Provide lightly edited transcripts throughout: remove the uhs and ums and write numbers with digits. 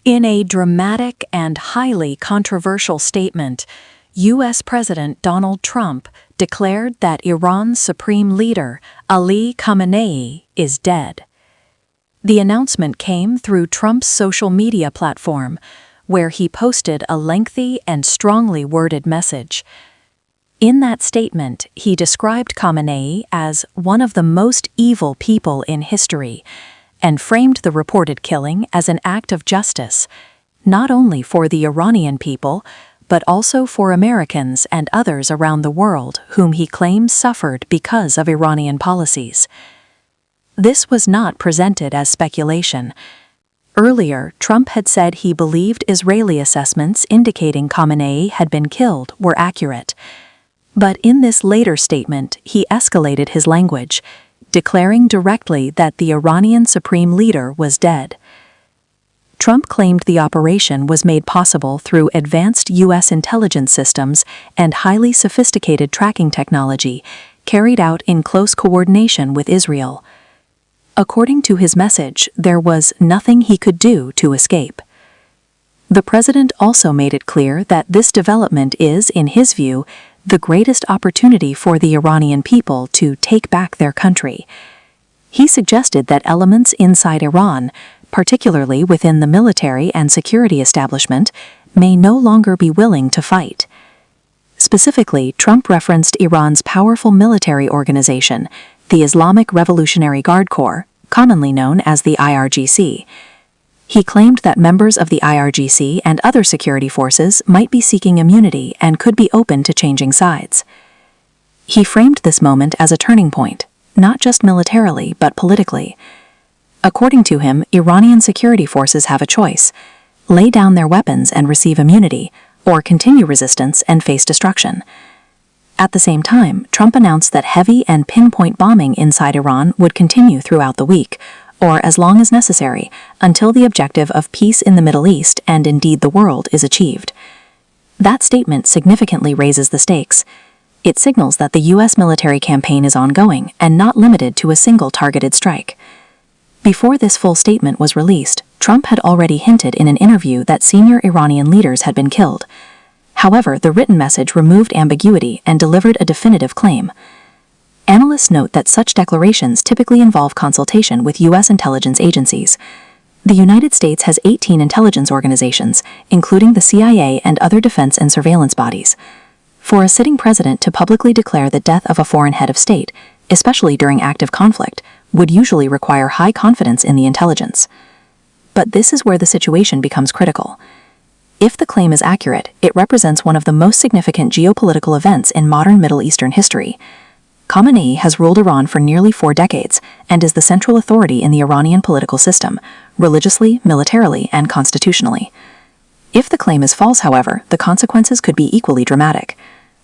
In a dramatic and highly controversial statement, U.S. President Donald Trump declared that Iran's supreme leader, Ali Khamenei, is dead. The announcement came through Trump's social media platform, where he posted a lengthy and strongly worded message. In that statement, he described Khamenei as one of the most evil people in history, and framed the reported killing as an act of justice, not only for the Iranian people, but also for Americans and others around the world whom he claims suffered because of Iranian policies. This was not presented as speculation. Earlier, Trump had said he believed Israeli assessments indicating Khamenei had been killed were accurate. But in this later statement, he escalated his language, declaring directly that the Iranian supreme leader was dead. Trump claimed the operation was made possible through advanced U.S. intelligence systems and highly sophisticated tracking technology carried out in close coordination with Israel. According to his message, there was nothing he could do to escape. The president also made it clear that this development is, in his view, the greatest opportunity for the Iranian people to take back their country. He suggested that elements inside Iran, particularly within the military and security establishment, may no longer be willing to fight. Specifically, Trump referenced Iran's powerful military organization, the Islamic Revolutionary Guard Corps, commonly known as the IRGC. He claimed that members of the IRGC and other security forces might be seeking immunity and could be open to changing sides. He framed this moment as a turning point, not just militarily but politically. According to him, Iranian security forces have a choice: lay down their weapons and receive immunity, or continue resistance and face destruction. At the same time, Trump announced that heavy and pinpoint bombing inside Iran would continue throughout the week, or as long as necessary, until the objective of peace in the Middle East and indeed the world is achieved. That statement significantly raises the stakes. It signals that the U.S. military campaign is ongoing and not limited to a single targeted strike. Before this full statement was released, Trump had already hinted in an interview that senior Iranian leaders had been killed. However, the written message removed ambiguity and delivered a definitive claim. Analysts note that such declarations typically involve consultation with U.S. intelligence agencies. The United States has 18 intelligence organizations, including the CIA and other defense and surveillance bodies. For a sitting president to publicly declare the death of a foreign head of state, especially during active conflict, would usually require high confidence in the intelligence. But this is where the situation becomes critical. If the claim is accurate, it represents one of the most significant geopolitical events in modern Middle Eastern history. Khamenei has ruled Iran for nearly 4 decades and is the central authority in the Iranian political system, religiously, militarily, and constitutionally. If the claim is false, however, the consequences could be equally dramatic.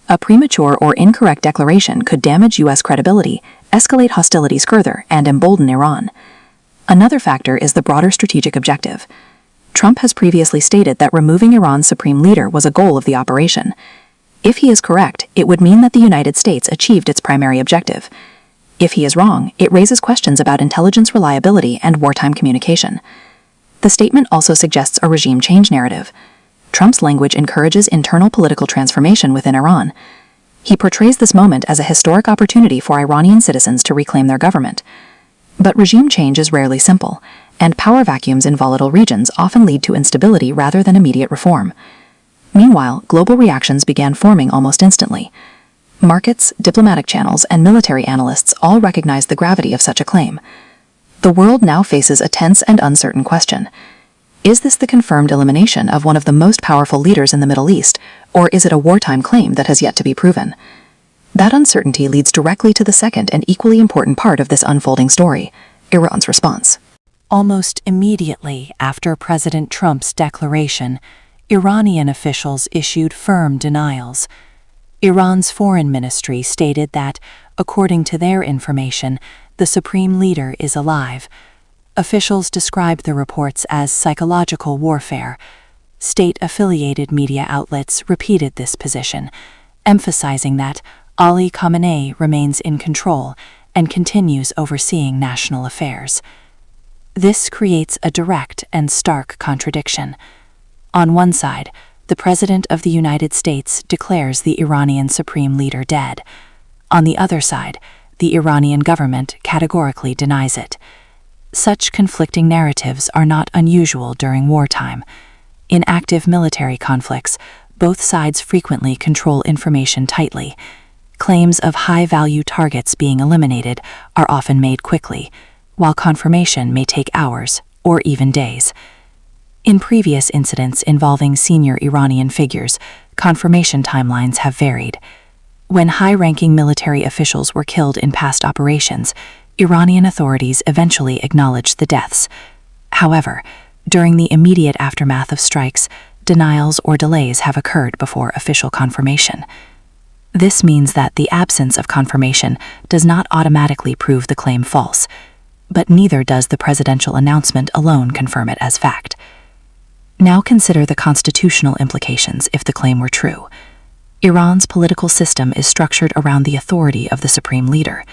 A premature or incorrect declaration could damage U.S. credibility, escalate hostilities further, and embolden Iran. Another factor is the broader strategic objective. Trump has previously stated that removing Iran's supreme leader was a goal of the operation. If he is correct, it would mean that the United States achieved its primary objective. If he is wrong, it raises questions about intelligence reliability and wartime communication. The statement also suggests a regime change narrative. Trump's language encourages internal political transformation within Iran. He portrays this moment as a historic opportunity for Iranian citizens to reclaim their government. But regime change is rarely simple, and power vacuums in volatile regions often lead to instability rather than immediate reform. Meanwhile, global reactions began forming almost instantly. Markets, diplomatic channels, and military analysts all recognized the gravity of such a claim. The world now faces a tense and uncertain question. Is this the confirmed elimination of one of the most powerful leaders in the Middle East, or is it a wartime claim that has yet to be proven? That uncertainty leads directly to the second and equally important part of this unfolding story: Iran's response. Almost immediately after President Trump's declaration, Iranian officials issued firm denials. Iran's foreign ministry stated that, according to their information, the supreme leader is alive. Officials described the reports as psychological warfare. State-affiliated media outlets repeated this position, emphasizing that Ali Khamenei remains in control and continues overseeing national affairs. This creates a direct and stark contradiction. On one side, the President of the United States declares the Iranian supreme leader dead. On the other side, the Iranian government categorically denies it. Such conflicting narratives are not unusual during wartime. In active military conflicts, both sides frequently control information tightly. Claims of high-value targets being eliminated are often made quickly, while confirmation may take hours or even days. In previous incidents involving senior Iranian figures, confirmation timelines have varied. When high-ranking military officials were killed in past operations, Iranian authorities eventually acknowledged the deaths. However, during the immediate aftermath of strikes, denials or delays have occurred before official confirmation. This means that the absence of confirmation does not automatically prove the claim false, but neither does the presidential announcement alone confirm it as fact. Now consider the constitutional implications if the claim were true. Iran's political system is structured around the authority of the supreme leader.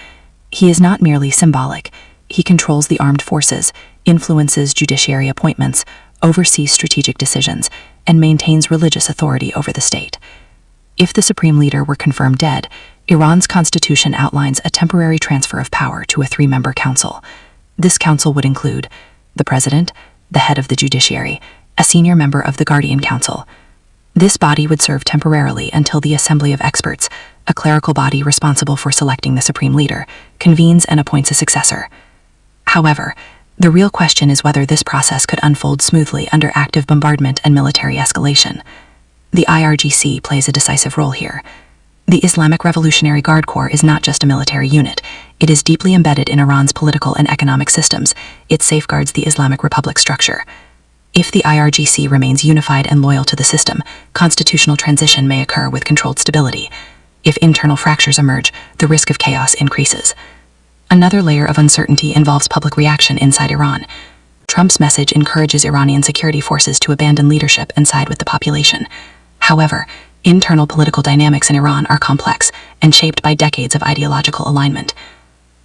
He is not merely symbolic. He controls the armed forces, influences judiciary appointments, oversees strategic decisions, and maintains religious authority over the state. If the supreme leader were confirmed dead, Iran's constitution outlines a temporary transfer of power to a three-member council. This council would include the president, the head of the judiciary, a senior member of the Guardian Council. This body would serve temporarily until the Assembly of Experts, a clerical body responsible for selecting the supreme leader, convenes and appoints a successor. However, the real question is whether this process could unfold smoothly under active bombardment and military escalation. The IRGC plays a decisive role here. The Islamic Revolutionary Guard Corps is not just a military unit. It is deeply embedded in Iran's political and economic systems. It safeguards the Islamic Republic structure. If the IRGC remains unified and loyal to the system, constitutional transition may occur with controlled stability. If internal fractures emerge, the risk of chaos increases. Another layer of uncertainty involves public reaction inside Iran. Trump's message encourages Iranian security forces to abandon leadership and side with the population. However, internal political dynamics in Iran are complex and shaped by decades of ideological alignment.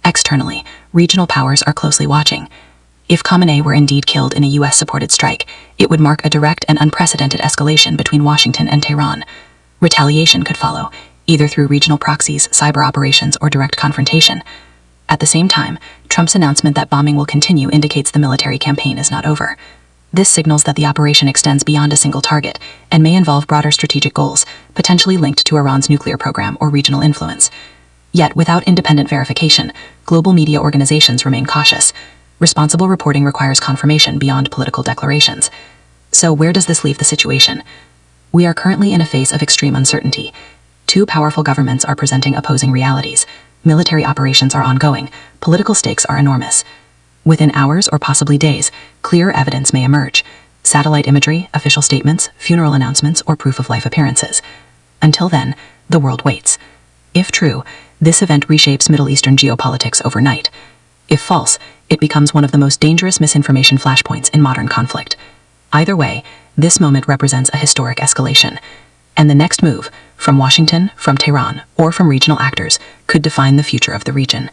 Externally, regional powers are closely watching. If Khamenei were indeed killed in a US-supported strike, it would mark a direct and unprecedented escalation between Washington and Tehran. Retaliation could follow, either through regional proxies, cyber operations, or direct confrontation. At the same time, Trump's announcement that bombing will continue indicates the military campaign is not over. This signals that the operation extends beyond a single target and may involve broader strategic goals, potentially linked to Iran's nuclear program or regional influence. Yet, without independent verification, global media organizations remain cautious. Responsible reporting requires confirmation beyond political declarations. So where does this leave the situation? We are currently in a phase of extreme uncertainty. Two powerful governments are presenting opposing realities. Military operations are ongoing. Political stakes are enormous. Within hours or possibly days, clear evidence may emerge. Satellite imagery, official statements, funeral announcements, or proof-of-life appearances. Until then, the world waits. If true, this event reshapes Middle Eastern geopolitics overnight. If false, it becomes one of the most dangerous misinformation flashpoints in modern conflict. Either way, this moment represents a historic escalation. And the next move, from Washington, from Tehran, or from regional actors, could define the future of the region.